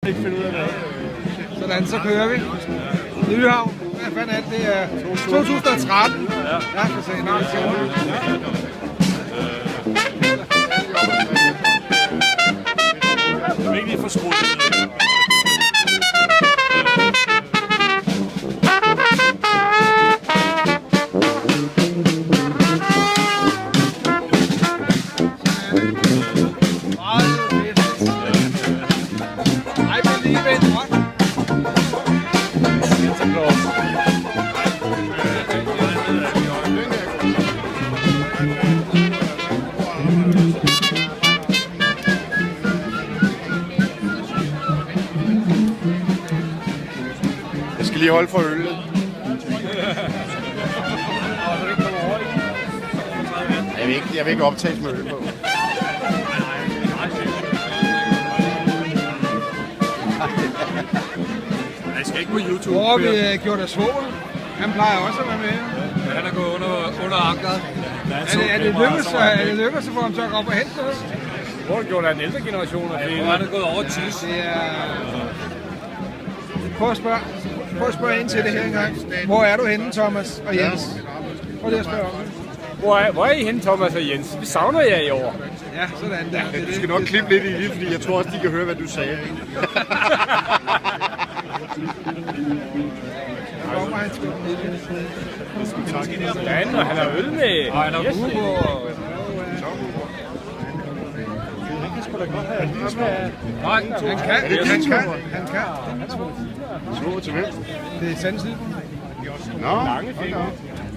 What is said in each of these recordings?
ikke finde ud af det. Sådan, så kører vi. Nyhavn. Hvad fanden er det? Det er 2013. Ja. Ja, for se. Nej, Jeg vil ikke lige få skruet det. Jeg skal lige holde for øllet. Jeg vil ikke optages med øl på. Jeg skal ikke på YouTube. hvor vi gjort af svoger. Han plejer også at være med. Han er gået under ankeret. Er det lykkedes at få ham til at gå op og hente noget? Hvor har gjort af den ældre generation? Han er gået over 10. Det er... Prøv at spørge ind til det her engang. Hvor er du henne, Thomas og Jens? Prøv lige at spørge om det. Hvor er I henne, Thomas og Jens? Vi savner jer i år. Ja, sådan der. Du skal nok klippe lidt i det, fordi jeg tror også, de kan høre, hvad du sagde. Ja, og han har øl med. Og han har Hugo. Han kan sgu da godt have. Nej, han kan. Svår til hvem? Det er sandsigt. Nå.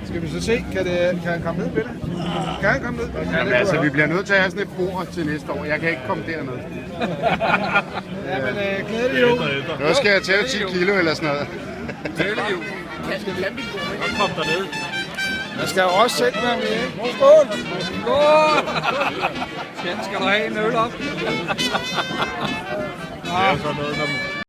Skal vi så se, kan han komme ned med det? Kan han komme ned? Jamen altså, vi bliver nødt til at have sådan et bord til næste år. Jeg kan ikke komme derned. Ja, men glædelig jo. Nu skal jeg tage 10 kilo eller sådan noget. Glædelig jo. Kom derned. Jeg skal jo også selv være med, ikke? Skål! Skål! Skal du have en øl op? Det er sådan noget, når